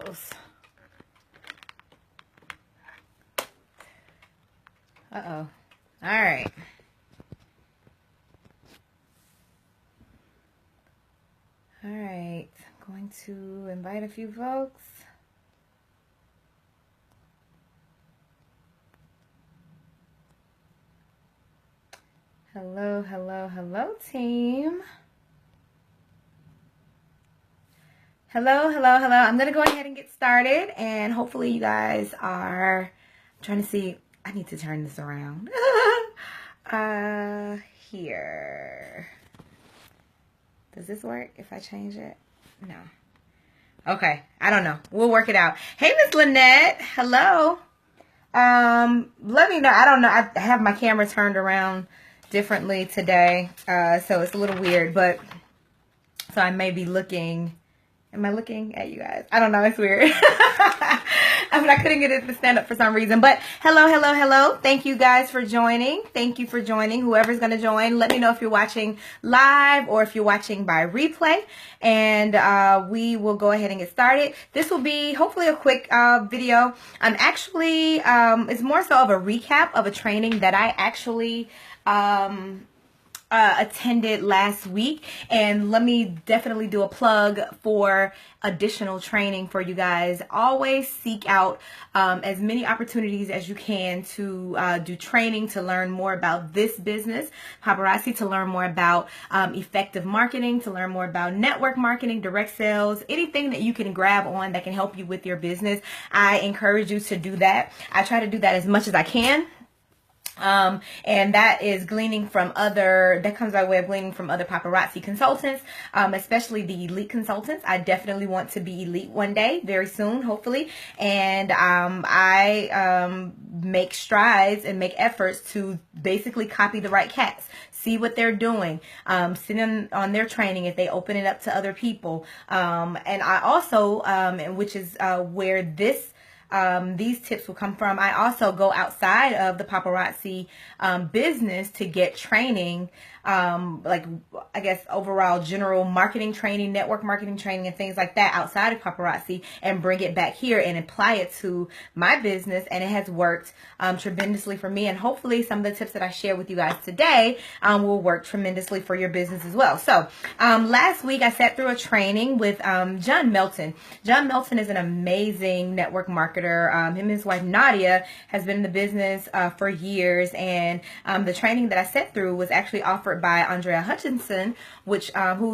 goes. Uh-oh. All right. All right. I'm going to invite a few folks. Hello, hello, hello, team. Hello, hello, hello. I'm going to go ahead and get started, and hopefully you guys are... I'm trying to see... I need to turn this around. Here. Does this work if I change it? No. Okay. I don't know. We'll work it out. Hey, Miss Lynette. Hello. Let me know. I don't know. I have my camera turned around differently today, so it's a little weird, but so I may be looking. Am I looking at you guys? I don't know. It's weird. I mean, I couldn't get it to stand up for some reason. But hello, hello, hello. Thank you guys for joining. Thank you for joining. Whoever's going to join, let me know if you're watching live or if you're watching by replay. And we will go ahead and get started. This will be hopefully a quick video. Actually, it's more so of a recap of a training that I actually attended last week, and let me definitely do a plug for additional training for you guys. Always seek out as many opportunities as you can to do training, to learn more about this business, Paparazzi, to learn more about effective marketing, to learn more about network marketing, direct sales, anything that you can grab on that can help you with your business. I encourage you to do that. I try to do that as much as I can. And that is gleaning from that comes by way of gleaning from other paparazzi consultants, especially the elite consultants. I definitely want to be elite one day, very soon, hopefully. And I make strides and make efforts to basically copy the right cats. See what they're doing, sit in on their training if they open it up to other people. And I also, which is where these tips will come from. I also go outside of the paparazzi business to get training, like I guess overall general marketing training, network marketing training, and things like that outside of paparazzi, and bring it back here and apply it to my business. And it has worked tremendously for me, and hopefully some of the tips that I share with you guys today will work tremendously for your business as well. So last week I sat through a training with John Melton. John Melton is an amazing network marketer. Him and his wife Nadia has been in the business for years, and the training that I sat through was actually offered by Andrea Hutchinson, who's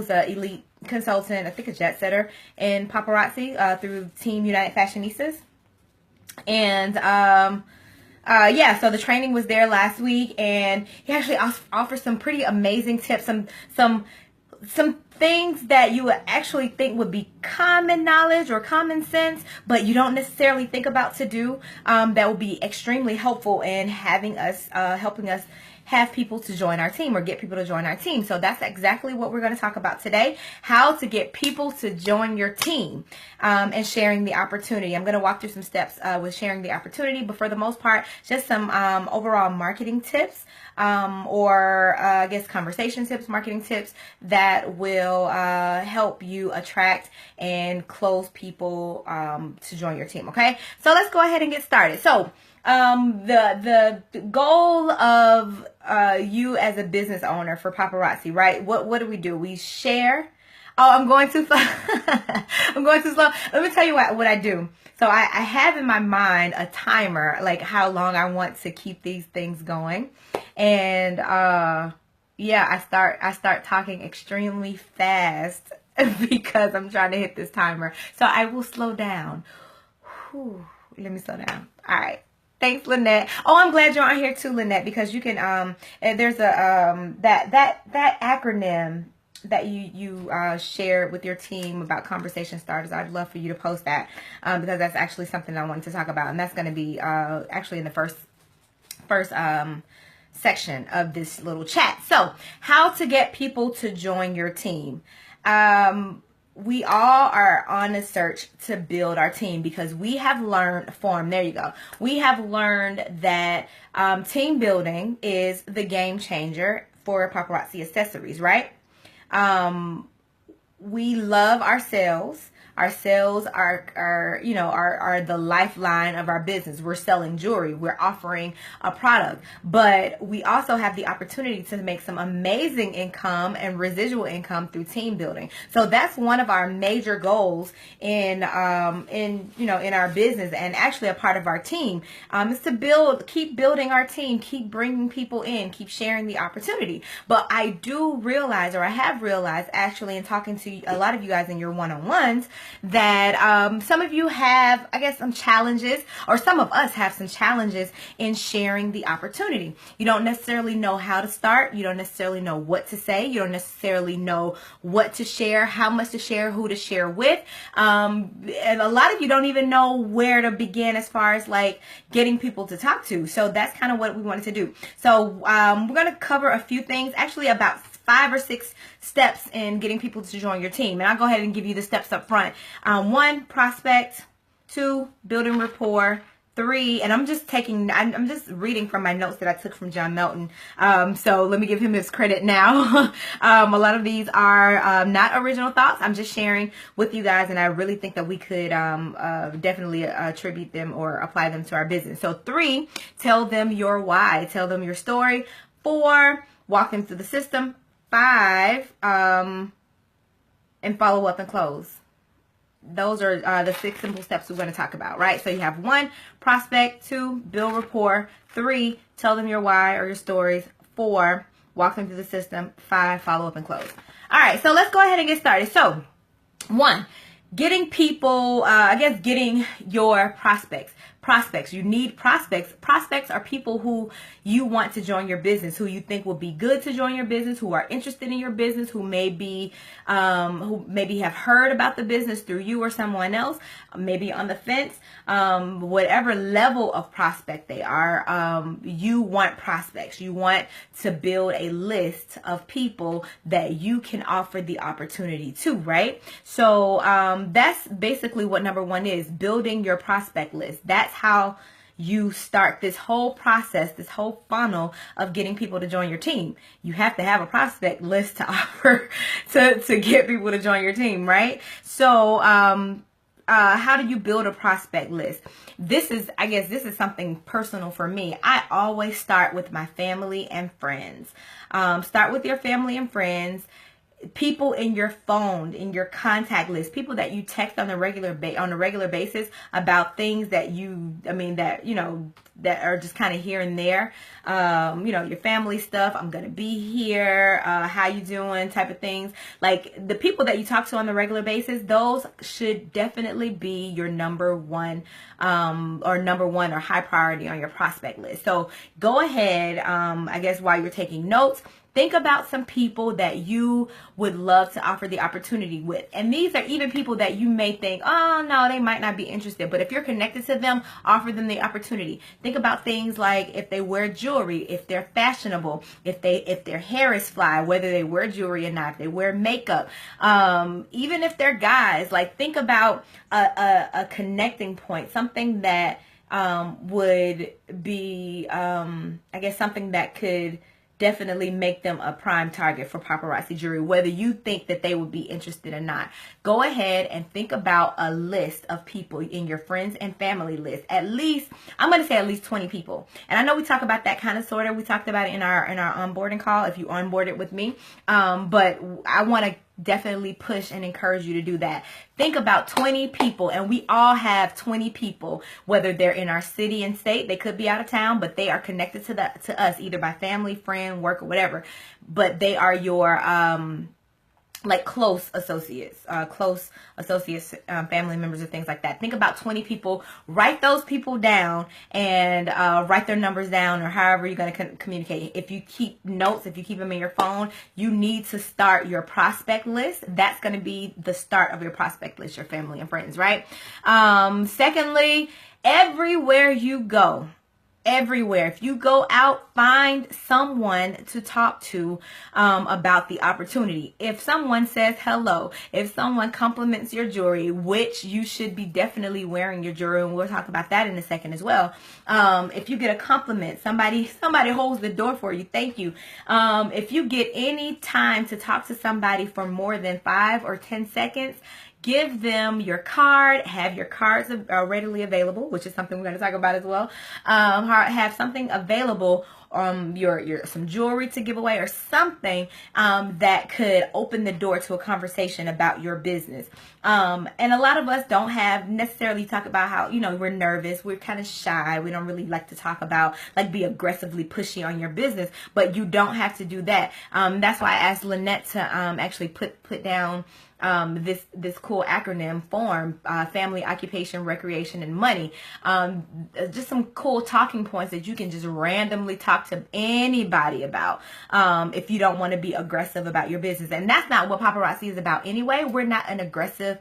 an elite consultant, I think a jet setter in paparazzi through Team United Fashionistas. And yeah, so the training was there last week, and he actually offers some pretty amazing tips, some things that you would actually think would be common knowledge or common sense, but you don't necessarily think about to do, that will be extremely helpful in helping us have people to join our team or get people to join our team. So that's exactly what we're going to talk about today, how to get people to join your team, and sharing the opportunity. I'm going to walk through some steps with sharing the opportunity, but for the most part, just some overall marketing tips, or I guess conversation tips, marketing tips that will help you attract and close people to join your team. Okay, so let's go ahead and get started. So the goal of you as a business owner for paparazzi, right? What do? We share. Oh, I'm going too slow. I'm going too slow. Let me tell you what I do. So I have in my mind a timer, like how long I want to keep these things going. And yeah, I start talking extremely fast because I'm trying to hit this timer. So I will slow down. Whew, let me slow down. All right. Thanks, Lynette. Oh, I'm glad you're on here too, Lynette, because you can there's a that acronym that you share with your team about conversation starters. I'd love for you to post that, because that's actually something I wanted to talk about, and that's going to be actually in the first section of this little chat. So, how to get people to join your team. We all are on a search to build our team, because we have learned We have learned that team building is the game changer for paparazzi accessories, right? We love ourselves. Our sales are you know, are the lifeline of our business. We're selling jewelry. We're offering a product, but we also have the opportunity to make some amazing income and residual income through team building. So that's one of our major goals in you know, in our business, and actually a part of our team, is to keep building our team, keep bringing people in, keep sharing the opportunity. But I do realize, or I have realized actually in talking to a lot of you guys in your one-on-ones, that some of you have, I guess, some challenges, or some of us have some challenges in sharing the opportunity. You don't necessarily know how to start. You don't necessarily know what to say. You don't necessarily know what to share, how much to share, who to share with. And a lot of you don't even know where to begin as far as like getting people to talk to. So that's kind of what we wanted to do. So we're going to cover a few things, actually about 5 or 6 steps in getting people to join your team. And I'll go ahead and give you the steps up front. 1, prospect. 2, building rapport. 3, and I'm just reading from my notes that I took from John Melton. So let me give him his credit now. A lot of these are not original thoughts. I'm just sharing with you guys, and I really think that we could definitely attribute them or apply them to our business. So 3, tell them your why. Tell them your story. 4, walk them through the system. 5, and follow up and close. Those are the 6 simple steps we're going to talk about, right? So you have 1, prospect. 2, build rapport. 3, tell them your why or your stories. 4, walk them through the system. 5, follow up and close. All right, so let's go ahead and get started. So 1, getting people, getting your prospects. Prospects. You need prospects. Prospects are people who you want to join your business, who you think will be good to join your business, who are interested in your business, who maybe have heard about the business through you or someone else, maybe on the fence. Whatever level of prospect they are, you want prospects. You want to build a list of people that you can offer the opportunity to, right? So that's basically what number 1 is, building your prospect list. That's how you start this whole process, this whole funnel of getting people to join your team. You have to have a prospect list to offer to get people to join your team, right? So how do you build a prospect list? This is something personal for me. I always start with my family and friends. Start with your family and friends. People in your phone, in your contact list, people that you text on a regular basis about things that that are just kind of here and there. Your family stuff. I'm gonna be here. How you doing? Type of things. Like the people that you talk to on a regular basis, those should definitely be your number one or high priority on your prospect list. So go ahead. While you're taking notes, think about some people that you would love to offer the opportunity with. And these are even people that you may think, oh, no, they might not be interested. But if you're connected to them, offer them the opportunity. Think about things like if they wear jewelry, if they're fashionable, if their hair is fly, whether they wear jewelry or not, if they wear makeup, even if they're guys. Like think about a connecting point, something that would be, something that could definitely make them a prime target for paparazzi jewelry, whether you think that they would be interested or not. Go ahead and think about a list of people in your friends and family list. At least, I'm going to say at least 20 people. And I know we talk about that kind of sort of. We talked about it in our onboarding call if you onboarded with me. But I want to definitely push and encourage you to do that. Think about 20 people, and we all have 20 people, whether they're in our city and state, they could be out of town, but they are connected to us either by family, friend, work, or whatever. But they are your close associates, family members, and things like that. Think about 20 people. Write those people down and write their numbers down, or however you're going to communicate. If you keep notes, if you keep them in your phone, you need to start your prospect list. That's going to be the start of your prospect list, your family and friends, right? Secondly, everywhere you go, everywhere. If you go out, find someone to talk to about the opportunity. If someone says hello, if someone compliments your jewelry, which you should be definitely wearing your jewelry, and we'll talk about that in a second as well. If you get a compliment, somebody holds the door for you, thank you. If you get any time to talk to somebody for more than 5 or 10 seconds, give them your card, have your cards readily available, which is something we're going to talk about as well. Have something available, your some jewelry to give away or something that could open the door to a conversation about your business. And a lot of us don't have necessarily talk about how, you know, we're nervous, we're kind of shy, we don't really like to talk about, like, be aggressively pushy on your business, but you don't have to do that. That's why I asked Lynette to actually put down this cool acronym form, family, occupation, recreation, and money. Just some cool talking points that you can just randomly talk to anybody about if you don't want to be aggressive about your business. And that's not what Paparazzi is about anyway. We're not an aggressive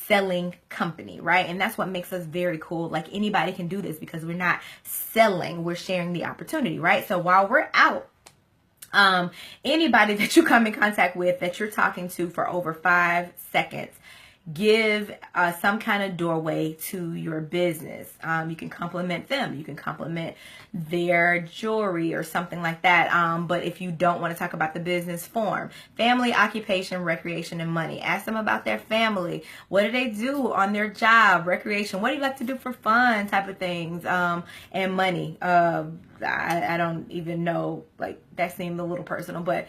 selling company, right? And that's what makes us very cool. Like, anybody can do this because we're not selling, we're sharing the opportunity, right? So while we're out, anybody that you come in contact with that you're talking to for over 5 seconds, give some kind of doorway to your business. You can compliment them. You can compliment their jewelry or something like that. But if you don't want to talk about the business form, family, occupation, recreation, and money. Ask them about their family. What do they do on their job? Recreation. What do you like to do for fun? Type of things. And money. I don't even know, like, that seemed a little personal, but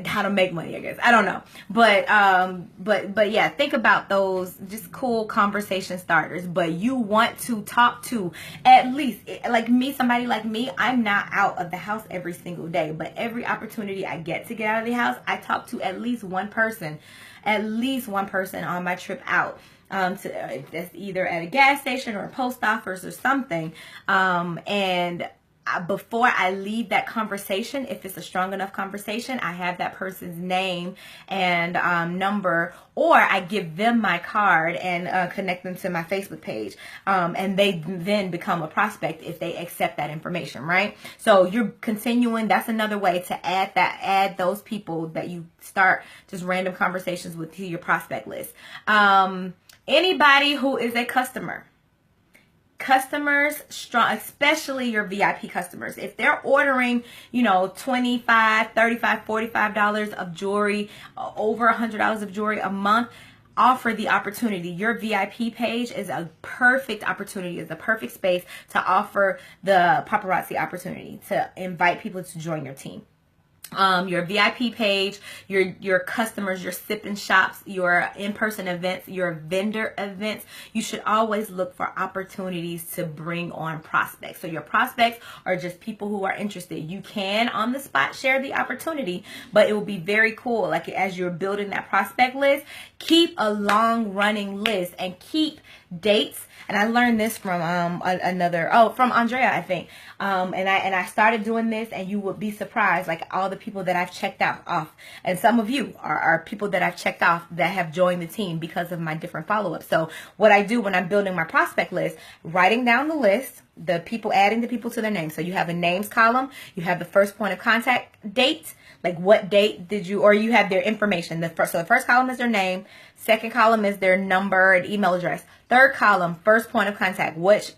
how to make money, I guess. I don't know. But yeah, think about those just cool conversation starters. But you want to talk to at least, like me, somebody like me, I'm not out of the house every single day, but every opportunity I get to get out of the house, I talk to at least one person on my trip out. That's either at a gas station or a post office or something. And before I leave that conversation, if it's a strong enough conversation, I have that person's name and number, or I give them my card and connect them to my Facebook page. And they then become a prospect if they accept that information, right? So you're continuing. That's another way to add those people that you start just random conversations with to your prospect list. Anybody who is a customer. Customers, strong, especially your VIP customers. If they're ordering, you know, $25, $35, $45 of jewelry, over $100 of jewelry a month, offer the opportunity. Your VIP page is a perfect opportunity, is a perfect space to offer the paparazzi opportunity to invite people to join your team. Your VIP page, your customers, your sip and shops, your in-person events, your vendor events, you should always look for opportunities to bring on prospects. So your prospects are just people who are interested. You can on the spot share the opportunity, but it will be very cool. Like, as you're building that prospect list, keep a long running list and keep dates. And I learned this from from Andrea, I think. And I started doing this, and you would be surprised, like, all the people that I've checked off. And some of you are people that I've checked off that have joined the team because of my different follow-ups. So what I do when I'm building my prospect list, writing down the list, the people, adding the people to their names. So you have a names column, you have the first point of contact date, like what date did you, or you have their information. So the first column is their name, second column is their number and email address. Third column, first point of contact, which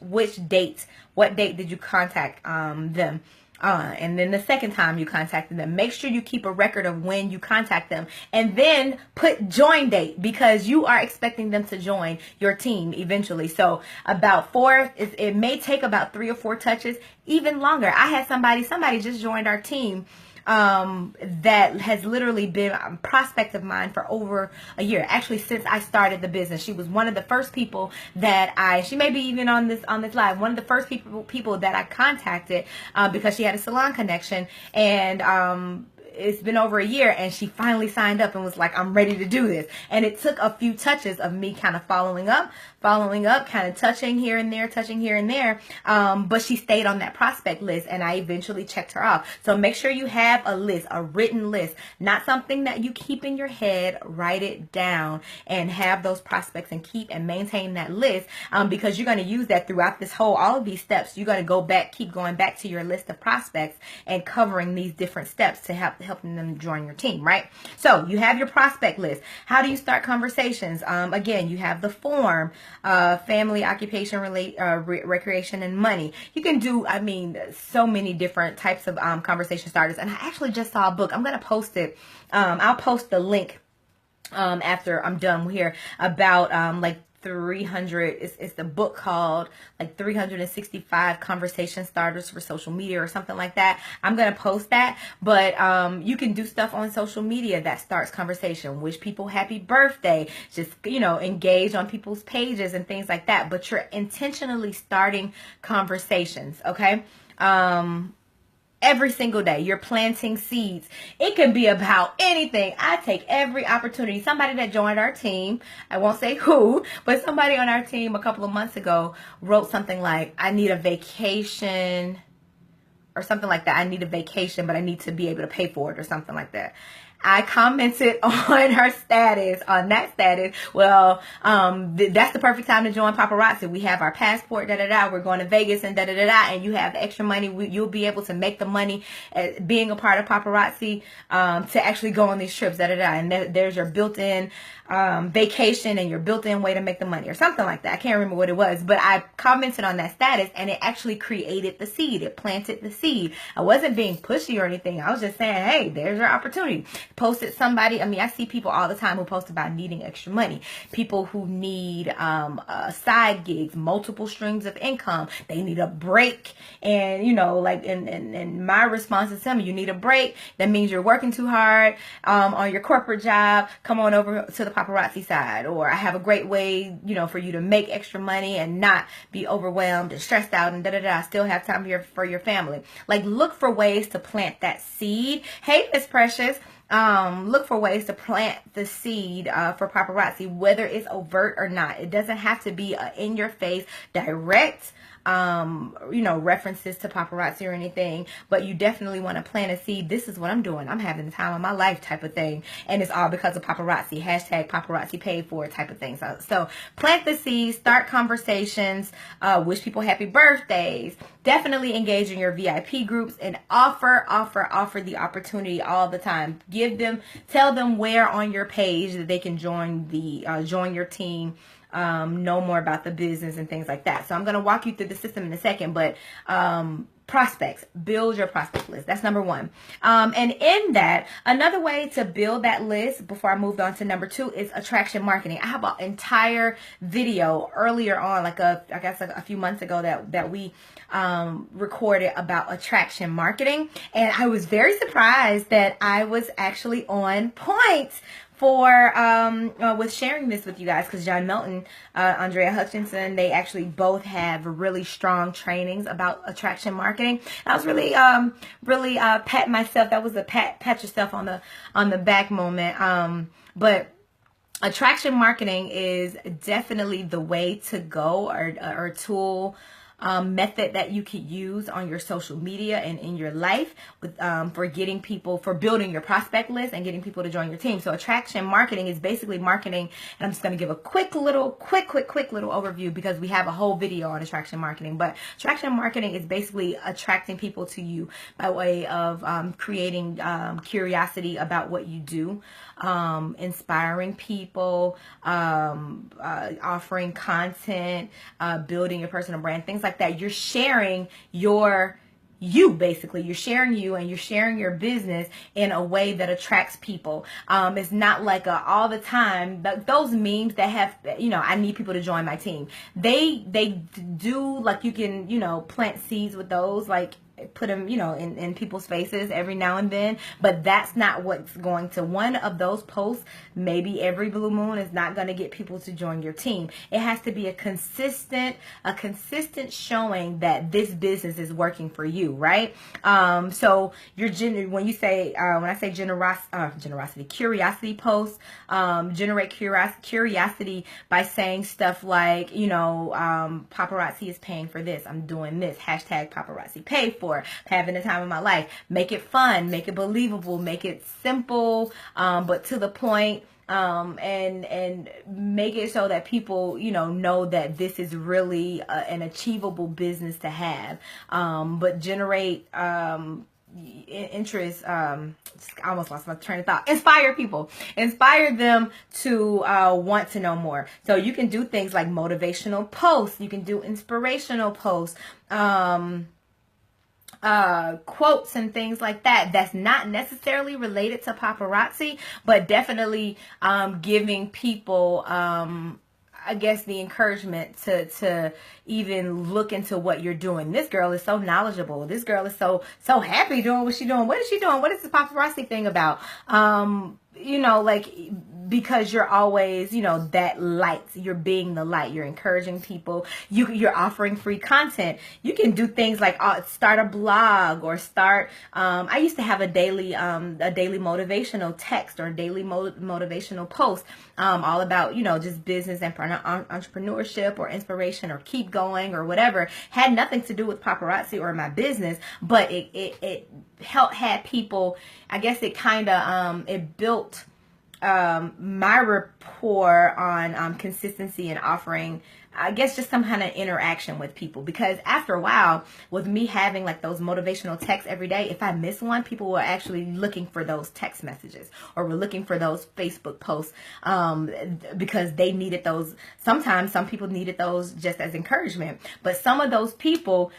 date, what date did you contact them? And then the second time you contacted them. Make sure you keep a record of when you contact them, and then put join date, because you are expecting them to join your team eventually. So about it may take about 3 or 4 touches, even longer. I had somebody just joined our team that has literally been a prospect of mine for over a year. Actually, since I started the business, she was one of the first people that she may be even on this live, one of the first people that I contacted because she had a salon connection, and it's been over a year, and she finally signed up and was like, I'm ready to do this. And it took a few touches of me kind of following up, kind of touching here and there. But she stayed on that prospect list, and I eventually checked her off. So make sure you have a list, a written list, not something that you keep in your head. Write it down and have those prospects and keep and maintain that list, because you're going to use that throughout all of these steps. You're going to keep going back to your list of prospects and covering these different steps to helping them join your team, right? So you have your prospect list. How do you start conversations? Again, you have the form, family, occupation, recreation, and money. You can do, so many different types of conversation starters. And I actually just saw a book. I'm going to post it. I'll post the link after I'm done here, about like 300, it's the book called like 365 conversation starters for social media or something like that. I'm gonna post that, but you can do stuff on social media that starts conversation. Wish people happy birthday, just, you know, engage on people's pages and things like that, but you're intentionally starting conversations. Okay. Every single day, you're planting seeds. It can be about anything. I take every opportunity. Somebody that joined our team, I won't say who, but somebody on our team a couple of months ago wrote something like, I need a vacation, or something like that. I need a vacation, but I need to be able to pay for it, or something like that. I commented on her status, on that status. Well, that's the perfect time to join Paparazzi. We have our passport, We're going to Vegas and and you have extra money. You'll be able to make the money being a part of Paparazzi, to actually go on these trips, And there's your built-in vacation and your built-in way to make the money, or something like that. I can't remember what it was, but I commented on that status and it actually created the seed. It planted the seed. I wasn't being pushy or anything. I was just saying, hey, there's your opportunity. Posted somebody. I mean, I see people all the time who post about needing extra money. People who need side gigs, multiple streams of income. They need a break. And, you know, like, and my response is, tell me, you need a break. That means you're working too hard on your corporate job. Come on over to the Paparazzi side. Or I have a great way, you know, for you to make extra money and not be overwhelmed and stressed out and I still have time for your family. Like, look for ways to plant that seed. Hey, Miss Precious. Look for ways to plant the seed for Paparazzi, whether it's overt or not. It doesn't have to be in your face, direct, you know, references to Paparazzi or anything, but you definitely want to plant a seed. This is what I'm doing. I'm having the time of my life type of thing. And it's all because of Paparazzi. Hashtag Paparazzi paid for type of thing. So plant the seed, start conversations, wish people happy birthdays. Definitely engage in your VIP groups and offer the opportunity all the time. Tell them where on your page that they can join your team, know more about the business and things like that. So I'm going to walk you through the system in a second, but prospects, build your prospect list. That's number one. And in that, another way to build that list before I moved on to number two is attraction marketing. I have an entire video earlier on, like a few months ago that we recorded about attraction marketing. And I was very surprised that I was actually on point for with sharing this with you guys, because John Milton, Andrea Hutchinson, they actually both have really strong trainings about attraction marketing. I was really patting myself. That was a pat yourself on the back moment. But attraction marketing is definitely the way to go, or a tool, method that you could use on your social media and in your life with for building your prospect list and getting people to join your team. So attraction marketing is basically marketing, and I'm just going to give a quick little overview because we have a whole video on attraction marketing. But attraction marketing is basically attracting people to you by way of creating curiosity about what you do, inspiring people, offering content, building your personal brand, things like that. You're sharing basically. You're sharing you, and you're sharing your business in a way that attracts people. It's not like all the time, those memes that have, I need people to join my team. They do, like, you can, plant seeds with those, like, put them, in people's faces every now and then, but that's not what's going to, one of those posts, maybe every blue moon, is not going to get people to join your team. It has to be a consistent showing that this business is working for you, right? So when I say curiosity posts, generate curiosity by saying stuff like, paparazzi is paying for this, I'm doing this, hashtag paparazzi pay for, having the time of my life. Make it fun, make it believable, make it simple, but to the point, and make it so that people, know that this is really an achievable business to have, but generate interest. I almost lost my train of thought. Inspire people, inspire them to want to know more. So you can do things like motivational posts, you can do inspirational posts, quotes and things like that that's not necessarily related to paparazzi, but definitely giving people I guess the encouragement to even look into what you're doing. This girl is so knowledgeable. This girl is so happy doing what she's doing. What is she doing? What is this paparazzi thing about? You know, like, because you're always, you know, that light. You're being the light. You're encouraging people. You're offering free content. You can do things like start a blog or start. I used to have a daily motivational text or a daily motivational post, all about, you know, just business and entrepreneurship or inspiration or keep going or whatever. Had nothing to do with paparazzi or my business, but it had people. I guess it kind of it built my rapport on consistency and offering, I guess, just some kind of interaction with people. Because after a while, with me having like those motivational texts every day, if I miss one, people were actually looking for those text messages or were looking for those Facebook posts because they needed those. Sometimes some people needed those just as encouragement, but some of those people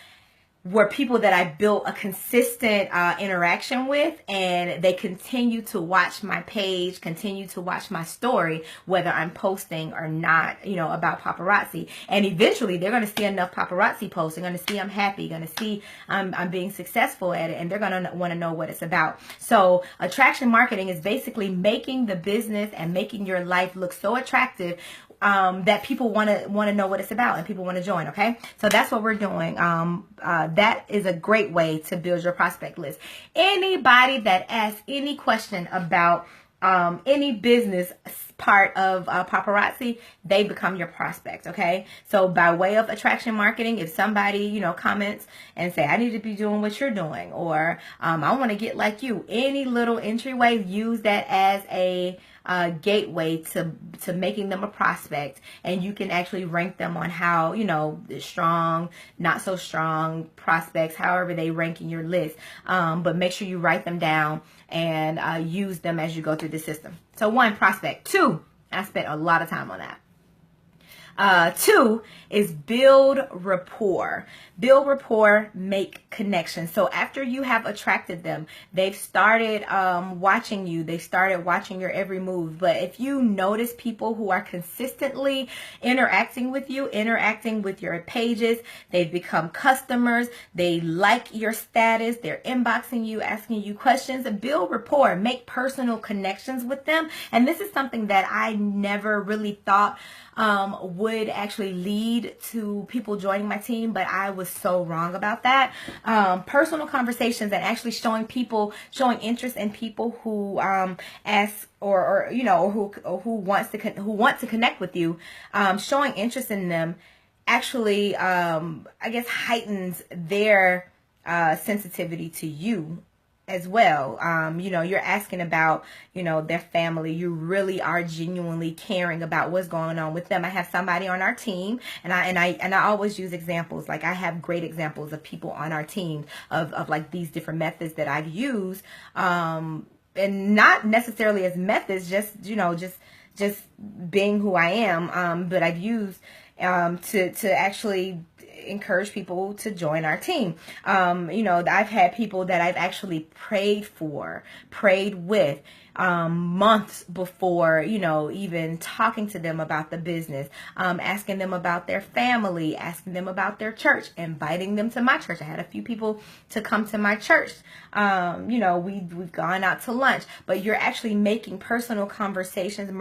were people that I built a consistent interaction with, and they continue to watch my page, continue to watch my story, whether I'm posting or not, you know, about paparazzi. And eventually they're going to see enough paparazzi posts. They're going to see I'm happy, going to see I'm being successful at it, and they're going to want to know what it's about. So attraction marketing is basically making the business and making your life look so attractive that people want to know what it's about and people want to join. Okay, so that's what we're doing. That is a great way to build your prospect list. Anybody that asks any question about any business part of paparazzi, they become your prospect. Okay, so by way of attraction marketing, if somebody, you know, comments and say, I need to be doing what you're doing, or I want to get like you, any little entryway, use that as a gateway to making them a prospect, and you can actually rank them on how, you know, strong, not so strong prospects, however they rank in your list. But make sure you write them down and use them as you go through the system. So 1, prospect. 2, I spent a lot of time on that. 2 is build rapport. Build rapport, make connections. So after you have attracted them, they've started watching you. They started watching your every move. But if you notice people who are consistently interacting with you, interacting with your pages, they've become customers, they like your status, they're inboxing you, asking you questions, build rapport, make personal connections with them. And this is something that I never really thought would actually lead to people joining my team, but I was so wrong about that. Personal conversations and actually showing interest in people who ask or you know, who want to connect with you. Showing interest in them actually I guess heightens their sensitivity to you as well. You know, you're asking about, you know, their family. You really are genuinely caring about what's going on with them. I have somebody on our team, and I always use examples. Like, I have great examples of people on our team of like these different methods that I've used, and not necessarily as methods, just, you know, just being who I am, but I've used to actually encourage people to join our team. You know, I've had people that I've actually prayed with months before, you know, even talking to them about the business, asking them about their family, asking them about their church, inviting them to my church. I had a few people to come to my church. You know, we've gone out to lunch, but you're actually making personal conversations,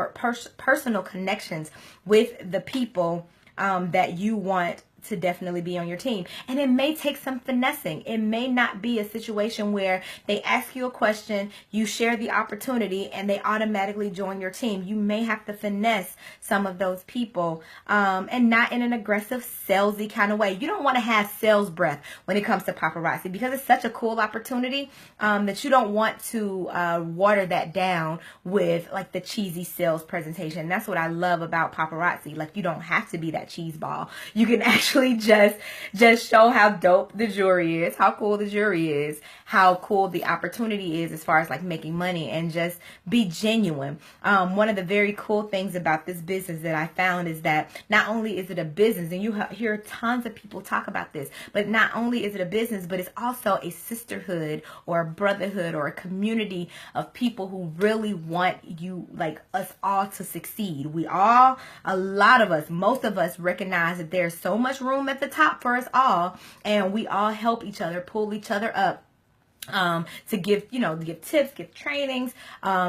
personal connections with the people that you want to definitely be on your team. And it may take some finessing. It may not be a situation where they ask you a question, you share the opportunity, and they automatically join your team. You may have to finesse some of those people, and not in an aggressive, salesy kind of way. You don't want to have sales breath when it comes to paparazzi, because it's such a cool opportunity that you don't want to water that down with like the cheesy sales presentation. That's what I love about paparazzi. Like, you don't have to be that cheese ball. You can actually actually just show how dope the jury is, how cool the jury is, how cool the opportunity is as far as like making money, and just be genuine. One of the very cool things about this business that I found is that not only is it a business, and you hear tons of people talk about this, but not only is it a business, but it's also a sisterhood or a brotherhood or a community of people who really want you, like us all, to succeed. We all, a lot of us, most of us recognize that there's so much room at the top for us all, and we all help each other, pull each other up, to give, give tips, give trainings,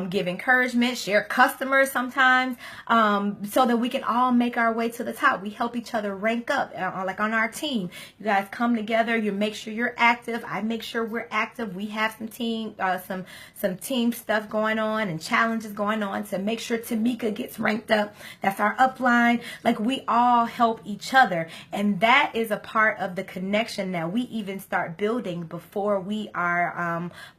give encouragement, share customers sometimes, so that we can all make our way to the top. We help each other rank up, like on our team. You guys come together, you make sure you're active. I make sure we're active. We have some team stuff going on and challenges going on to make sure Tamika gets ranked up. That's our upline. Like, we all help each other. And that is a part of the connection that we even start building before we are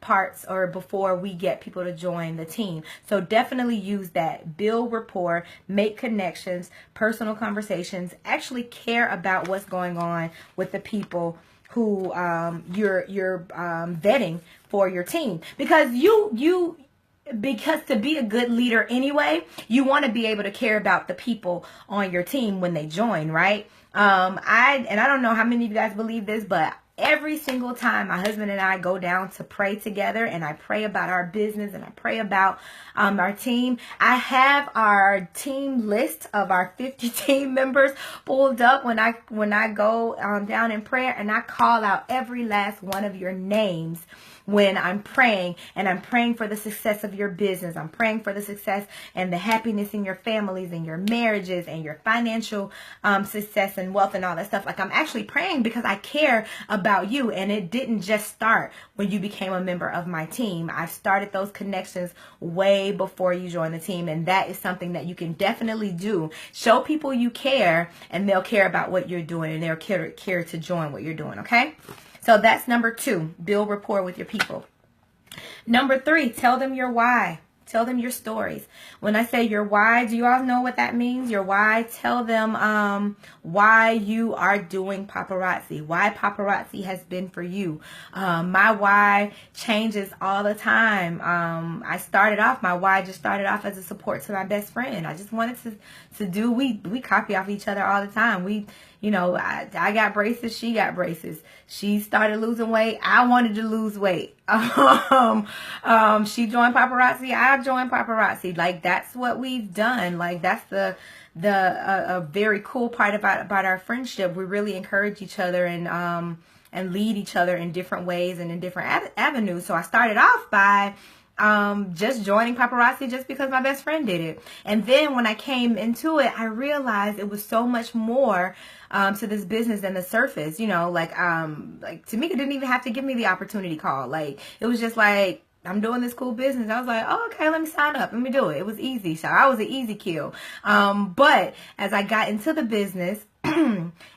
parts, or before we get people to join the team. So definitely use that. Build rapport, make connections, personal conversations, actually care about what's going on with the people who you're vetting for your team, because because to be a good leader anyway, you want to be able to care about the people on your team when they join, right? I don't know how many of you guys believe this, but every single time my husband and I go down to pray together, and I pray about our business, and I pray about our team, I have our team list of our 50 team members pulled up when I go down in prayer, and I call out every last one of your names when I'm praying, and I'm praying for the success of your business. I'm praying for the success and the happiness in your families and your marriages and your financial success and wealth and all that stuff. Like, I'm actually praying because I care about you. And it didn't just start when you became a member of my team. I've started those connections way before you join the team, and that is something that you can definitely do. Show people you care, and they'll care about what you're doing, and they'll care to join what you're doing, okay? So that's number 2, build rapport with your people. Number 3, tell them your why. Tell them your stories. When I say your why, do you all know what that means? Your why. Tell them why you are doing paparazzi. Why paparazzi has been for you. My why changes all the time. My why just started off as a support to my best friend. I just wanted to do, we copy off each other all the time. I got braces, she got braces. She started losing weight, I wanted to lose weight. She joined paparazzi, I joined paparazzi. Like, that's what we've done. Like, that's a very cool part about our friendship. We really encourage each other and lead each other in different ways and in different avenues. So I started off by just joining paparazzi just because my best friend did it. And then when I came into it, I realized it was so much more to this business than the surface. Like Tamika didn't even have to give me the opportunity call. Like, it was just like, I'm doing this cool business. I was like, oh, okay, let me sign up. Let me do it. It was easy. So I was an easy kill. But as I got into the business,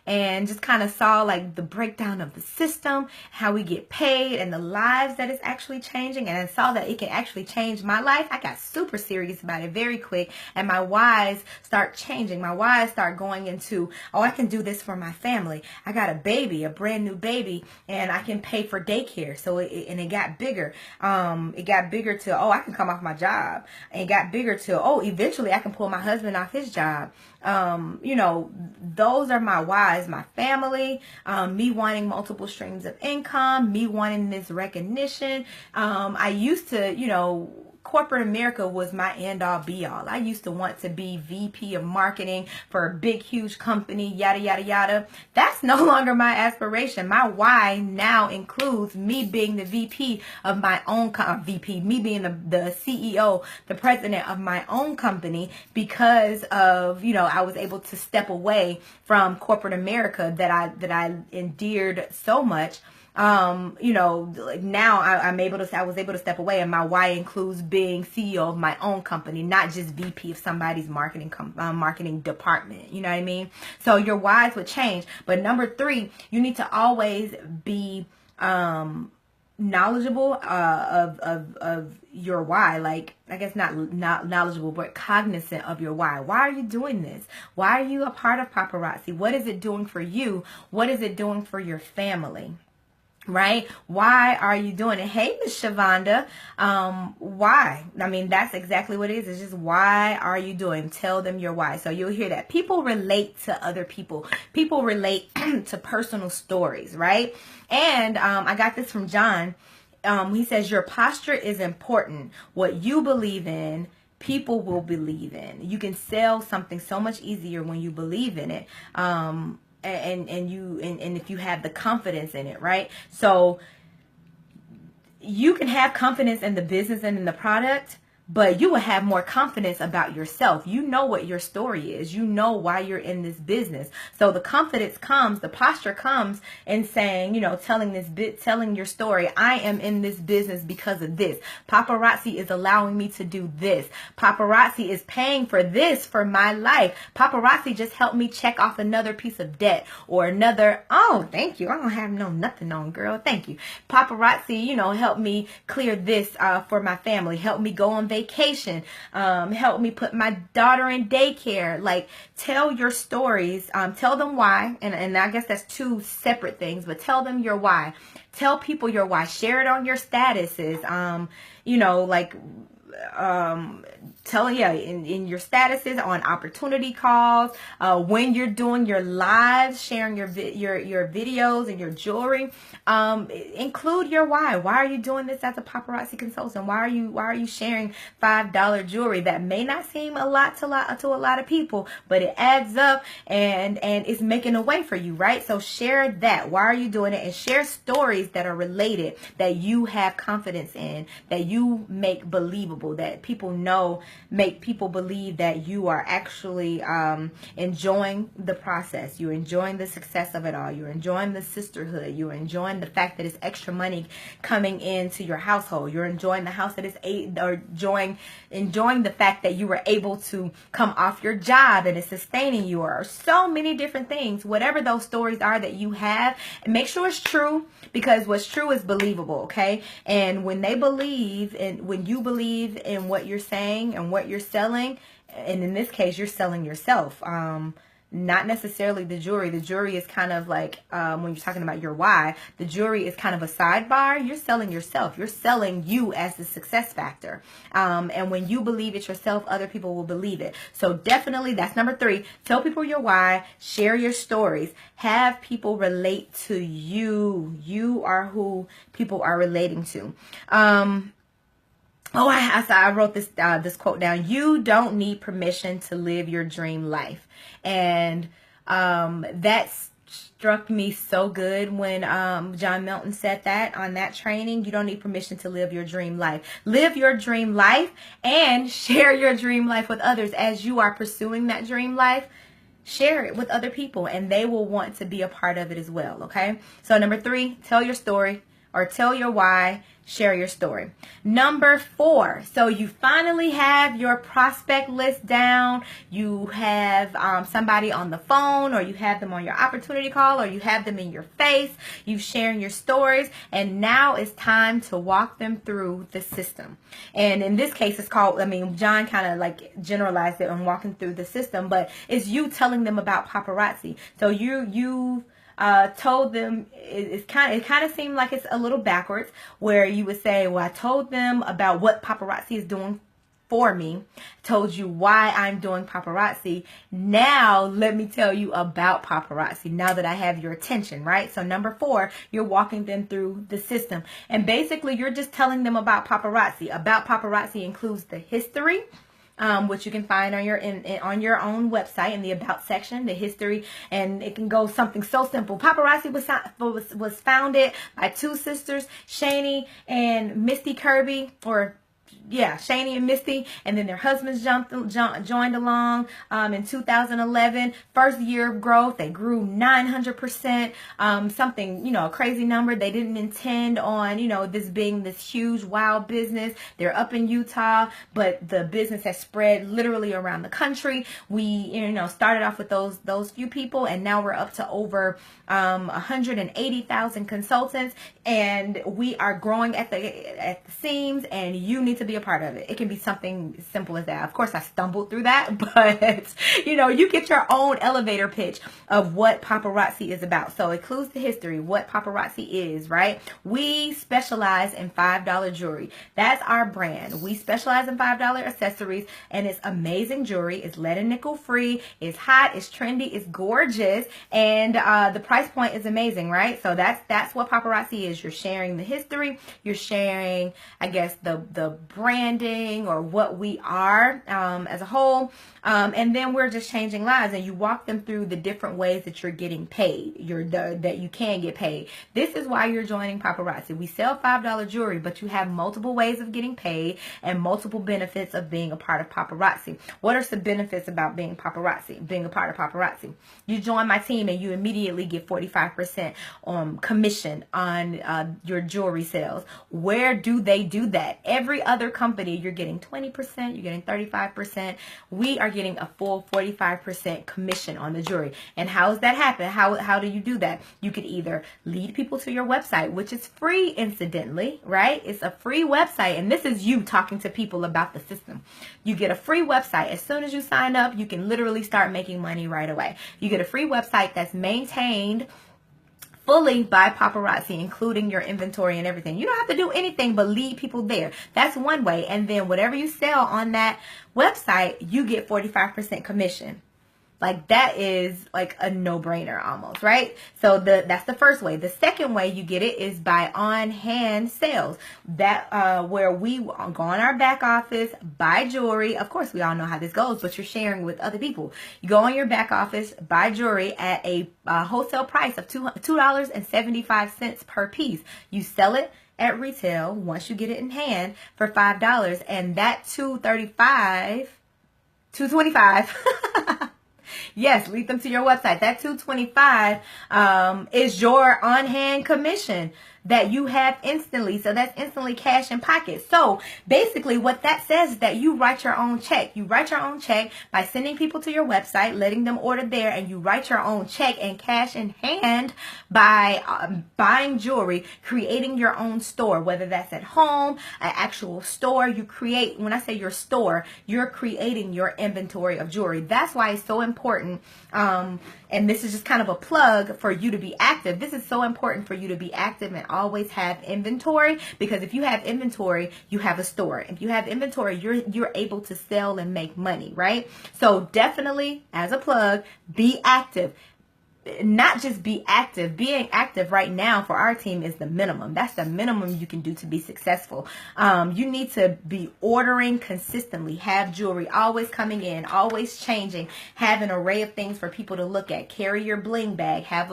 and just kind of saw like the breakdown of the system, how we get paid, and the lives that it's actually changing, and I saw that it can actually change my life, I got super serious about it very quick, and my whys start changing. My whys start going into, oh, I can do this for my family. I got a baby, a brand new baby, and I can pay for daycare. So it got bigger. It got bigger to, oh, I can come off my job. And it got bigger to, oh, eventually I can pull my husband off his job. Those are my whys. My family, me wanting multiple streams of income, me wanting this recognition. I used to, corporate America was my end all be all. I used to want to be VP of marketing for a big, huge company, yada, yada, yada. That's no longer my aspiration. My why now includes me being the VP of my own me being the CEO, the president of my own company, because of, I was able to step away from corporate America that I endeared so much. Like now I was able to step away, and my why includes being CEO of my own company, not just VP of somebody's marketing department. You know what I mean? So your whys would change. But number 3, you need to always be knowledgeable of your why. Like, I guess not knowledgeable, but cognizant of your why. Why are you doing this? Why are you a part of Paparazzi? What is it doing for you? What is it doing for your family? Right? Why are you doing it? Hey, Miss Shavonda. Why? I mean, that's exactly what it is. It's just, why are you doing? Tell them your why. So you'll hear that. People relate to other people. People relate to personal stories, right? And I got this from John. He says, your posture is important. What you believe in, people will believe in. You can sell something so much easier when you believe in it. And if you have the confidence in it, right? So you can have confidence in the business and in the product, but you will have more confidence about yourself. You know what your story is. You know why you're in this business. So the confidence comes, the posture comes in saying, you know, telling your story. I am in this business because of this. Paparazzi is allowing me to do this. Paparazzi is paying for this for my life. Paparazzi just helped me check off another piece of debt or another. Oh, thank you. I don't have nothing on, girl. Thank you. Paparazzi, you know, helped me clear this for my family. Help me go on vacation, help me put my daughter in daycare. Like, tell your stories, tell them why, and I guess that's two separate things, but tell them your why. Tell people your why. Share it on your statuses, you know, like, in your statuses, on opportunity calls, when you're doing your lives, sharing your videos and your jewelry, include your why. Why are you doing this as a paparazzi consultant? Why are you sharing $5 jewelry that may not seem a lot to a lot of people, but it adds up and it's making a way for you, right? So share that. Why are you doing it? And share stories that are related, that you have confidence in, that you make believable, that people know, make people believe that you are actually enjoying the process. You're enjoying the success of it all. You're enjoying the sisterhood. You're enjoying the fact that it's extra money coming into your household. You're enjoying the house that is enjoying the fact that you were able to come off your job and it's sustaining you, or so many different things. Whatever those stories are that you have, and make sure it's true, because what's true is believable, okay? And when they believe, and when you believe in what you're saying and what you're selling, and in this case you're selling yourself, not necessarily the jewelry. The jewelry is kind of like, when you're talking about your why, the jewelry is kind of a sidebar. You're selling yourself. You're selling you as the success factor. And when you believe it yourself, other people will believe it. So definitely, that's number 3. Tell people your why. Share your stories. Have people relate to you. You are who people are relating to. Oh, I wrote this quote down. You don't need permission to live your dream life. And that struck me so good when John Milton said that on that training. You don't need permission to live your dream life. Live your dream life and share your dream life with others. As you are pursuing that dream life, share it with other people and they will want to be a part of it as well, okay? So number 3, tell your story, or tell your why, share your story. Number 4, so you finally have your prospect list down. You have somebody on the phone, or you have them on your opportunity call, or you have them in your face. You've sharing your stories, and now it's time to walk them through the system. And in this case, it's called, John kind of like generalized it on walking through the system, but it's you telling them about paparazzi. So you told them, it kind of seemed like it's a little backwards, where you would say, well, I told them about what paparazzi is doing for me, told you why I'm doing paparazzi. Now let me tell you about paparazzi, now that I have your attention, right? So number 4, you're walking them through the system, and basically you're just telling them about paparazzi. About paparazzi includes the history, which you can find on your on your own website in the About section, the history, and it can go something so simple. Paparazzi was founded by 2 sisters, Shani and Misty Kirby, or yeah, Shani and Misty, and then their husbands joined along in 2011. First year of growth, they grew 900%, something, a crazy number. They didn't intend on, this being this huge, wild business. They're up in Utah, but the business has spread literally around the country. We, started off with those few people, and now we're up to over 180,000 consultants, and we are growing at the seams, and you need to be a part of it. It can be something simple as that. Of course, I stumbled through that, but you get your own elevator pitch of what Paparazzi is about. So it includes the history, what Paparazzi is, right? We specialize in $5 jewelry. That's our brand. We specialize in $5 accessories, and it's amazing jewelry. It's lead and nickel free. It's hot. It's trendy. It's gorgeous, and the price point is amazing, right? So that's what Paparazzi is. You're sharing the history. You're sharing, I guess, the branding or what we are as a whole, and then we're just changing lives, and you walk them through the different ways that you're getting paid. That you can get paid. This is why you're joining Paparazzi. We sell $5 jewelry, but you have multiple ways of getting paid and multiple benefits of being a part of Paparazzi. What are some benefits about being a part of Paparazzi? You join my team and you immediately get 45% commission on your jewelry sales. Where do they do that? Every other company, you're getting 20%, you're getting 35%. We are getting a full 45% commission on the jewelry. And how does that happen? How do you do that? You could either lead people to your website, which is free, incidentally, right? It's a free website, and this is you talking to people about the system. You get a free website. As soon as you sign up, you can literally start making money right away. You get a free website that's maintained fully by Paparazzi, including your inventory and everything. You don't have to do anything but lead people there. That's one way. And then whatever you sell on that website, you get 45% commission. Like, that is like a no-brainer almost, right? So that's the first way. The second way you get it is by on-hand sales. That where we go on our back office, buy jewelry. Of course, we all know how this goes, but you're sharing with other people. You go on your back office, buy jewelry at a wholesale price of $2.75 per piece. You sell it at retail once you get it in hand for $5, and that $225. Yes, lead them to your website. That $225 is your on-hand commission that you have instantly. So that's instantly cash in pocket. So basically what that says is that you write your own check. You write your own check by sending people to your website, letting them order there, and you write your own check and cash in hand by buying jewelry, creating your own store, whether that's at home, an actual store. You create, when I say your store, you're creating your inventory of jewelry. That's why it's so important. And this is just kind of a plug for you to be active. This is so important for you to be active and always have inventory, because if you have inventory, you have a store. If you have inventory, you're able to sell and make money, right? So definitely, as a plug, be active. Not just be active. Being active right now for our team is the minimum. That's the minimum you can do to be successful. You need to be ordering consistently. Have jewelry always coming in, always changing. Have an array of things for people to look at. Carry your bling bag. Have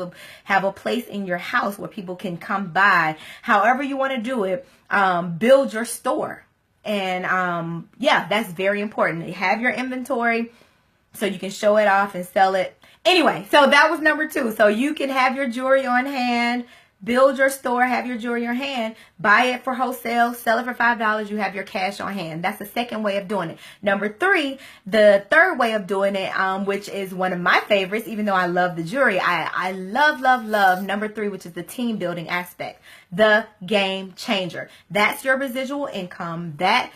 a place in your house where people can come by. However you want to do it, build your store. And yeah, that's very important. Have your inventory so you can show it off and sell it. Anyway, so that was number 2. So you can have your jewelry on hand, build your store, have your jewelry on hand, buy it for wholesale, sell it for $5, you have your cash on hand. That's the second way of doing it. Number 3, the third way of doing it, which is one of my favorites, even though I love the jewelry, I love number 3, which is the team building aspect. The game changer. That's your residual income. That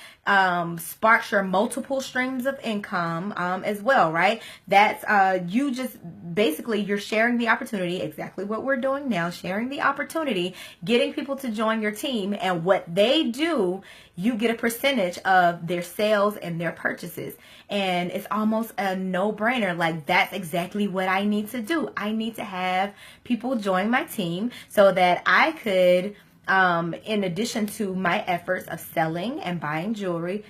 sparks your multiple streams of income as well, right? That's you just basically, you're sharing the opportunity, exactly what we're doing now, sharing the opportunity, getting people to join your team, and what they do, you get a percentage of their sales and their purchases. And it's almost a no-brainer. Like, that's exactly what I need to do. I need to have people join my team so that I could, in addition to my efforts of selling and buying jewelry,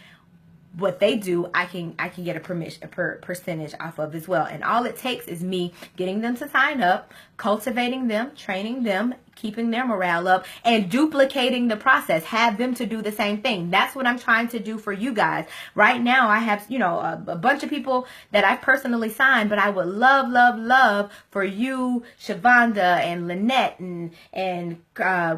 what they do, I can get a percentage off of as well. And all it takes is me getting them to sign up, cultivating them, training them, keeping their morale up and duplicating the process. Have them to do the same thing. That's what I'm trying to do for you guys. Right now, I have, a bunch of people that I've personally signed, but I would love, love, love for you, Shavonda and Lynette and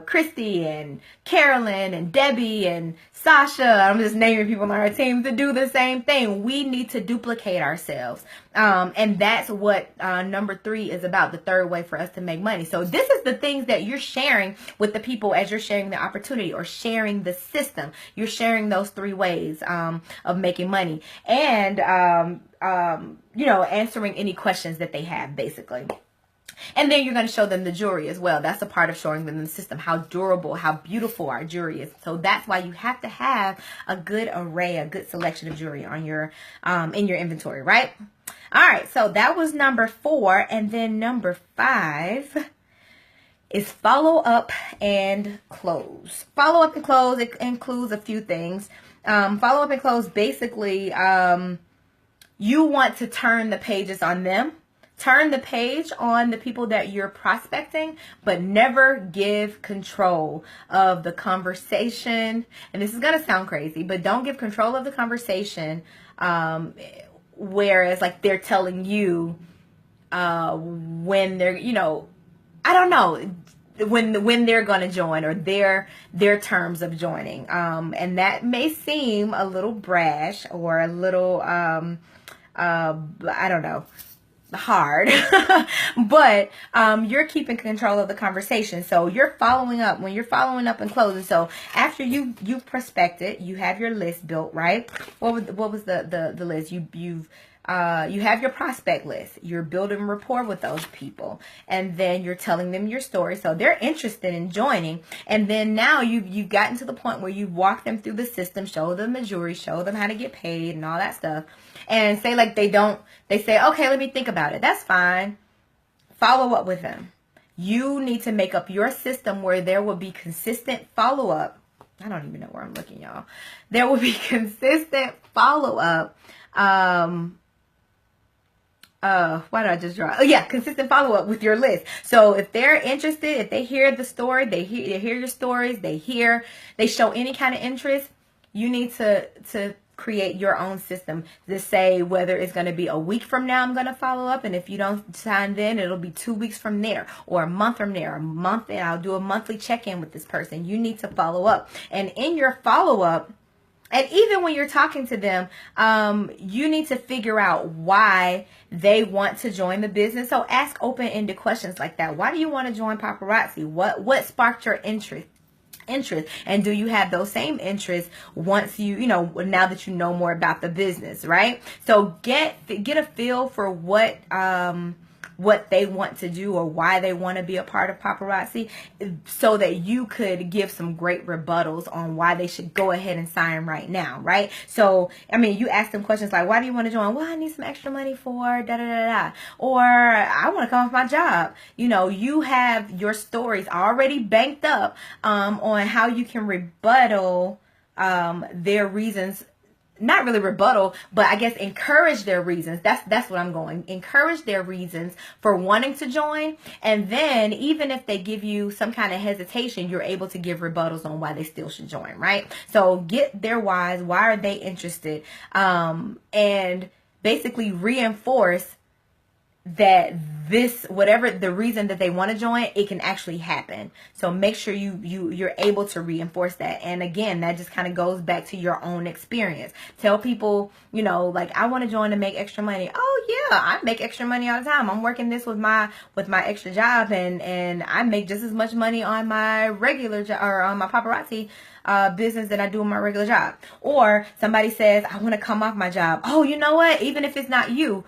Christy and Carolyn and Debbie and Sasha. I'm just naming people on our team to do the same thing. We need to duplicate ourselves. And that's what number 3 is about, the third way for us to make money. So this is the things that you're sharing with the people as you're sharing the opportunity or sharing the system. You're sharing those 3 ways of making money and, answering any questions that they have, basically. And then you're going to show them the jewelry as well. That's a part of showing them the system, how durable, how beautiful our jewelry is. So that's why you have to have a good array, a good selection of jewelry on your in your inventory, right? All right, so that was number 4. And then number 5 is follow up and close. Follow up and close, it includes a few things. Follow up and close, basically, you want to turn the pages on them. Turn the page on the people that you're prospecting, but never give control of the conversation. And this is going to sound crazy, but don't give control of the conversation. Whereas like they're telling you when they're, I don't know, when they're going to join or their terms of joining. And that may seem a little brash or a little, I don't know, hard, but you're keeping control of the conversation. So you're following up when you're following up and closing. So after you've prospected, you have your list built, right? What was the list? You have your prospect list. You're building rapport with those people, and then you're telling them your story, so they're interested in joining. And then now you've gotten to the point where you walk them through the system, show them the jewelry, show them how to get paid and all that stuff. And say like they say, okay, let me think about it. That's fine. Follow up with them. You need to make up your system where there will be consistent follow up. I don't even know where I'm looking, y'all. There will be consistent follow up. Why did I just draw? Oh yeah, consistent follow up with your list. So if they're interested, if they hear the story, they hear your stories, they show any kind of interest, you need to create your own system to say whether it's going to be a week from now I'm going to follow up, and if you don't sign then it'll be 2 weeks from there, or a month from there, a month, and I'll do a monthly check-in with this person. You need to follow up, and in your follow-up, and even when you're talking to them, you need to figure out why they want to join the business. So ask open-ended questions like that. Why do you want to join Paparazzi? What sparked your interest? And do you have those same interests once now that you know more about the business, right? So get a feel for what they want to do or why they want to be a part of Paparazzi, so that you could give some great rebuttals on why they should go ahead and sign right now, right? So, I mean, you ask them questions like, why do you want to join? Well, I need some extra money for da-da-da-da. Or, I want to come off my job. You have your stories already banked up on how you can rebuttal their reasons. Not really rebuttal, but I guess encourage their reasons. That's what I'm going. Encourage their reasons for wanting to join. And then even if they give you some kind of hesitation, you're able to give rebuttals on why they still should join, right? So get their whys. Why are they interested? And basically reinforce that whatever the reason that they want to join, it can actually happen. So make sure you're able to reinforce that. And again, that just kind of goes back to your own experience. Tell people, like, I want to join to make extra money. Oh yeah, I make extra money all the time. I'm working this with my extra job, and I make just as much money on my regular job or on my Paparazzi business that I do in my regular job. Or somebody says, I want to come off my job. Oh, you know what? Even if it's not you,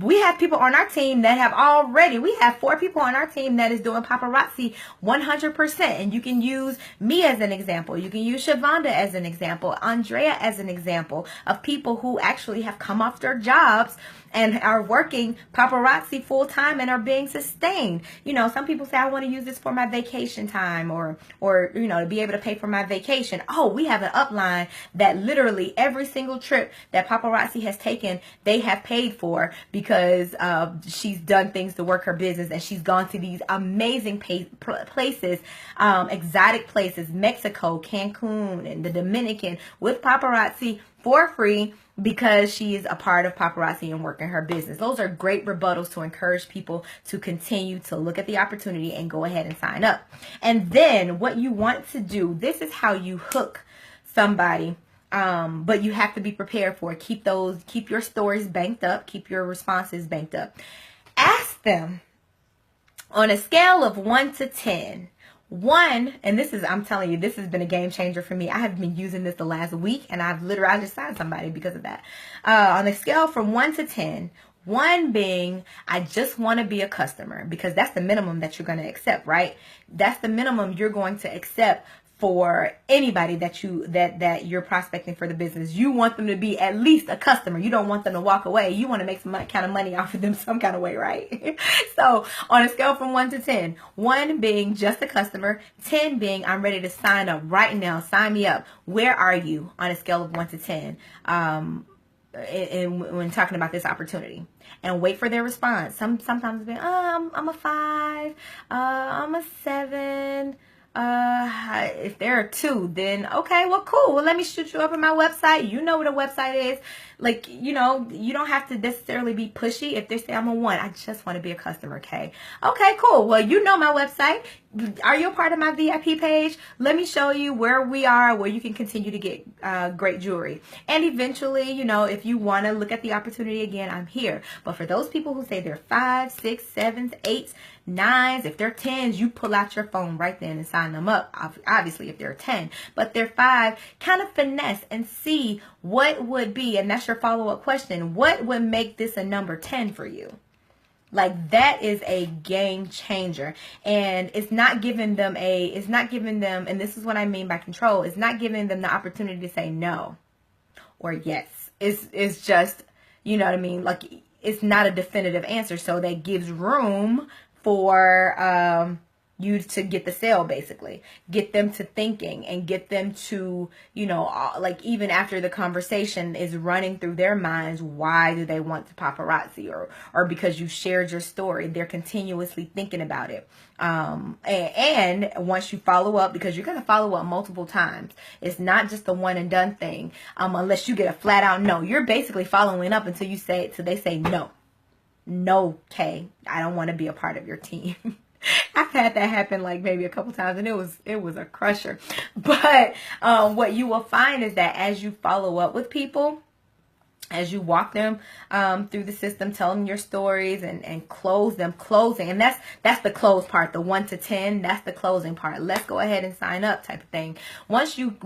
we have people on our team that we have 4 people on our team that is doing Paparazzi 100%. And you can use me as an example. You can use Shavonda as an example, Andrea as an example of people who actually have come off their jobs and are working Paparazzi full time and are being sustained. Some people say, I want to use this for my vacation time or to be able to pay for my vacation. Oh, we have an upline that literally every single trip that Paparazzi has taken, they have paid for because she's done things to work her business, and she's gone to these amazing places, exotic places, Mexico, Cancun, and the Dominican with Paparazzi for free because she is a part of Paparazzi and working her business. Those are great rebuttals to encourage people to continue to look at the opportunity and go ahead and sign up. And then what you want to do, this is how you hook somebody, but you have to be prepared for it. Keep your stories banked up, keep your responses banked up. Ask them on a scale of 1 to 10. 1, and this is, I'm telling you, this has been a game changer for me. I have been using this the last week, and I just signed somebody because of that. On a scale from 1 to 10, 1 being, I just want to be a customer, because that's the minimum that you're going to accept, right? That's the minimum you're going to accept for anybody that you're prospecting for the business. You want them to be at least a customer. You don't want them to walk away. You want to make some kind of money off of them some kind of way, right? So on a scale from 1 to 10, 1 being just a customer, 10 being I'm ready to sign up right now. Sign me up. Where are you on a scale of 1 to 10? When talking about this opportunity, and wait for their response. Sometimes be, I'm a 5, I'm a 7. If there are 2, then okay, well, cool. Well, let me shoot you up on my website. You know what a website is. Like, you know, you don't have to necessarily be pushy. If they say I'm a 1, I just want to be a customer, okay? Okay, cool. Well, you know my website. Are you a part of my VIP page? Let me show you where we are, where you can continue to get great jewelry. And eventually, you know, if you want to look at the opportunity again, I'm here. But for those people who say they're 5, 6, 7, 8, 9s, if they're 10s, you pull out your phone right then and sign them up. Obviously, if they're 10, but they're 5, kind of finesse and see what would be, and that's your follow-up question, what would make this a number 10 for you? Like, that is a game changer. And it's not giving them, and this is what I mean by control, it's not giving them the opportunity to say no or yes. It's just, you know what I mean? Like, it's not a definitive answer. So that gives room for you to get the sale, basically. Get them to thinking and get them to, you know, like, even after the conversation is running through their minds, why do they want the paparazzi? Or because you shared your story, they're continuously thinking about it. And once you follow up, because you're going to follow up multiple times, it's not just a one and done thing. Unless you get a flat out no, you're basically following up until they say no, Kaye, I don't want to be a part of your team. I've had that happen like maybe a couple times, and it was a crusher. But what you will find is that as you follow up with people, as you walk them through the system, tell them your stories and closing. And that's the close part, the 1 to 10, that's the closing part. Let's go ahead and sign up type of thing. Once you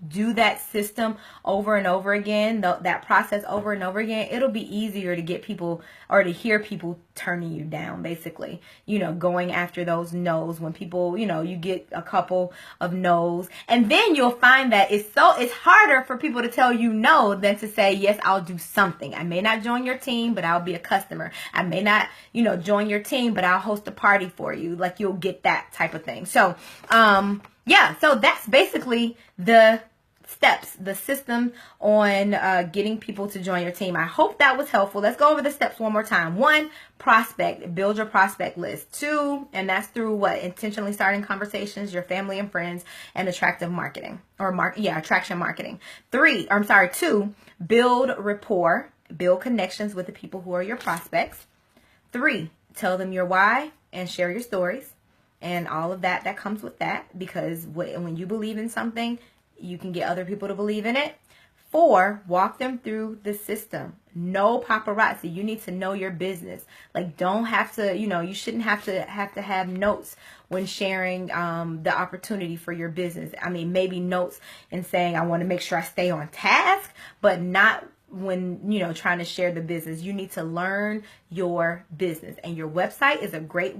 do that system over and over again, that process over and over again, it'll be easier to get people, or to hear people turning you down, basically, you know, going after those no's. When people, you know, you get a couple of no's, and then you'll find that it's harder for people to tell you no than to say, yes, I'll do something. I may not join your team, but I'll be a customer. I may not, you know, join your team, but I'll host a party for you. Like, you'll get that type of thing. So, yeah, so that's basically the steps, the system on getting people to join your team. I hope that was helpful. Let's go over the steps one more time. 1, prospect, build your prospect list. 2, and that's through what? Intentionally starting conversations, your family and friends, and attractive marketing, or attraction marketing. 2, build rapport, build connections with the people who are your prospects. 3, tell them your why and share your stories and all of that comes with that, because when you believe in something, you can get other people to believe in it. 4, walk them through the system. No paparazzi. You need to know your business. Like, don't have to, you know, you shouldn't have to have notes when sharing the opportunity for your business. I mean, maybe notes and saying, I want to make sure I stay on task, but not when, you know, trying to share the business. You need to learn your business, and your website is a great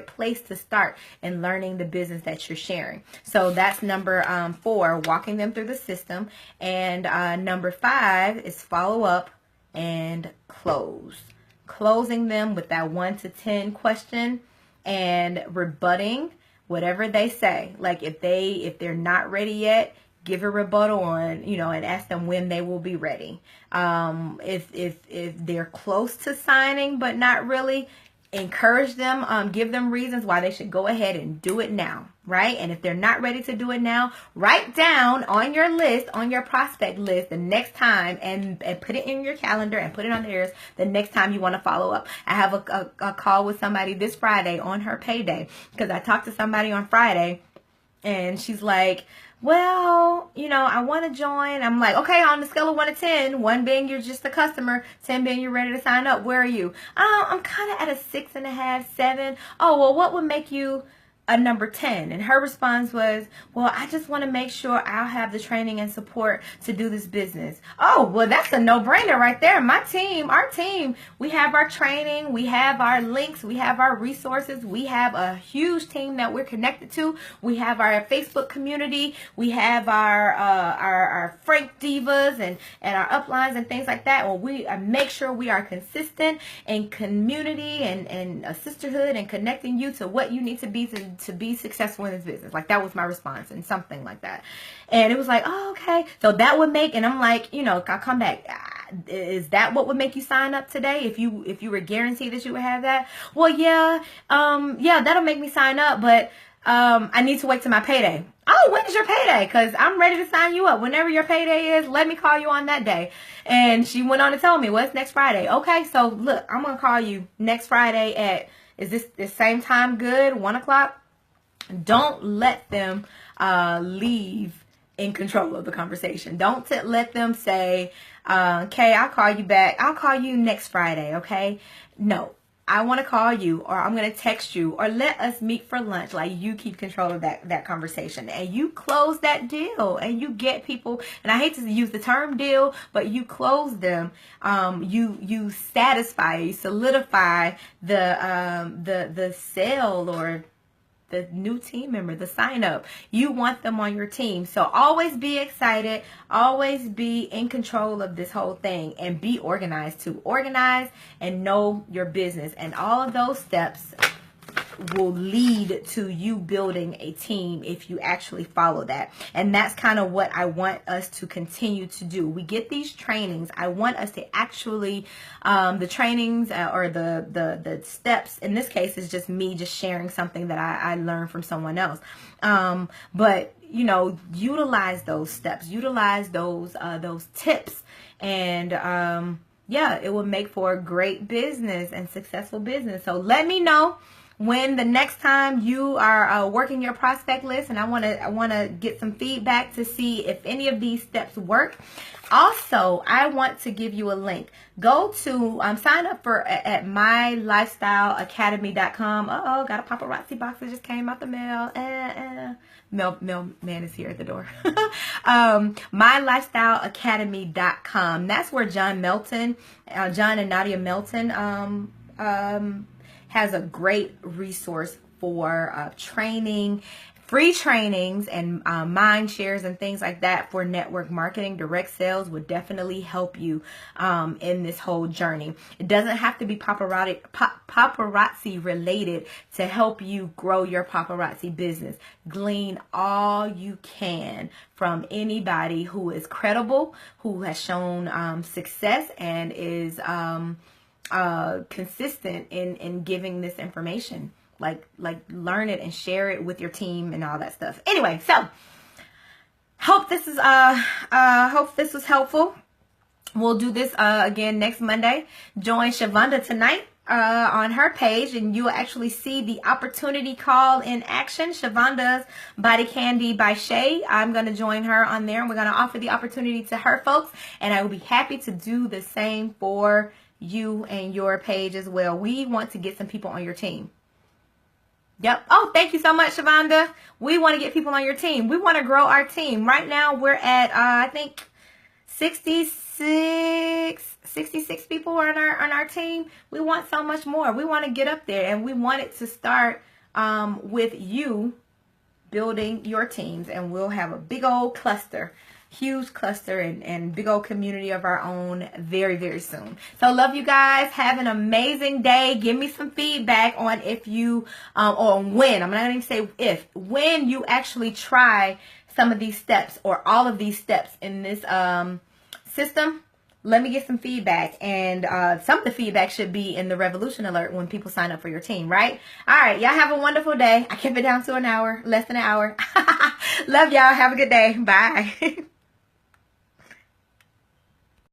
place to start in learning the business that you're sharing. So that's number 4, walking them through the system. And number 5 is follow up and closing them with that 1 to 10 question, and rebutting whatever they say. Like if they're not ready yet, give a rebuttal on, and ask them when they will be ready. If they're close to signing but not really, encourage them, give them reasons why they should go ahead and do it now, right? And if they're not ready to do it now, write down on your list, on your prospect list, the next time, and put it in your calendar and put it on theirs the next time you want to follow up. I have a call with somebody this Friday on her payday, because I talked to somebody on Friday and she's like, well, I want to join. I'm like, okay, on the scale of 1 to 10, 1 being you're just a customer, 10 being you're ready to sign up, where are you? I'm kind of at a 6.5, 7. Oh, well, what would make you a number 10? And her response was, well, I just want to make sure I'll have the training and support to do this business. Oh, well, that's a no-brainer right there. My team, our team, we have our training, we have our links, we have our resources, we have a huge team that we're connected to. We have our Facebook community, we have our Frank Divas and our uplines and things like that. Well, we make sure we are consistent in community and a sisterhood and connecting you to what you need to be to be successful in this business. Like, that was my response, and something like that. And it was like, oh, okay. So that would make, and I'm like, I'll come back. Is that what would make you sign up today? If you were guaranteed that you would have that? Well, yeah, that'll make me sign up, but I need to wait till my payday. Oh, when is your payday? Because I'm ready to sign you up. Whenever your payday is, let me call you on that day. And she went on to tell me, well, it's next Friday. Okay, so look, I'm going to call you next Friday at, is this the same time good? 1 o'clock? Don't let them leave in control of the conversation. Don't let them say, Kaye, I'll call you back. I'll call you next Friday, okay? No, I want to call you, or I'm going to text you, or let us meet for lunch. Like, you keep control of that conversation, and you close that deal, and you get people, and I hate to use the term deal, but you close them. You satisfy, you solidify the sale, or the new team member, the sign up. You want them on your team. So always be excited, always be in control of this whole thing, and be organized too. Organize and know your business, and all of those steps will lead to you building a team if you actually follow that. And that's kind of what I want us to continue to do. We get these trainings. I want us to actually, the trainings or the steps, in this case, is just me just sharing something that I learned from someone else. But utilize those steps, utilize those tips, and yeah, it will make for a great business and successful business. So let me know when the next time you are working your prospect list, and I want to get some feedback to see if any of these steps work. Also, I want to give you a link. Go to sign up at mylifestyleacademy.com. Uh-oh, got a paparazzi box that just came out the mail. Mailman is here at the door. mylifestyleacademy.com. That's where John and Nadia Melton has a great resource for training, free trainings, and mind shares and things like that for network marketing. Direct sales would definitely help you in this whole journey. It doesn't have to be paparazzi related to help you grow your paparazzi business. Glean all you can from anybody who is credible, who has shown success, and is consistent in giving this information. Like learn it and share it with your team and all that stuff. Anyway, so hope this was helpful. We'll do this again next Monday. Join Shavonda tonight on her page, and you will actually see the opportunity call in action. Shavonda's Body Candy by Shay. I'm going to join her on there, and we're going to offer the opportunity to her folks, and I will be happy to do the same for you and your page as well. We want to get some people on your team. Yep. Oh, thank you so much, Shavonda. We want to get people on your team. We want to grow our team. Right now, we're at, I think, 66 people on our team. We want so much more. We want to get up there, and we want it to start with you building your teams, and we'll have a big old cluster huge cluster and big old community of our own very, very soon. So love you guys. Have an amazing day. Give me some feedback on if you, or when, I'm not going to say if, when you actually try some of these steps or all of these steps in this system. Let me get some feedback, and some of the feedback should be in the Revolution Alert when people sign up for your team, right? All right, y'all have a wonderful day. I kept it down to an hour, less than an hour. Love y'all. Have a good day. Bye.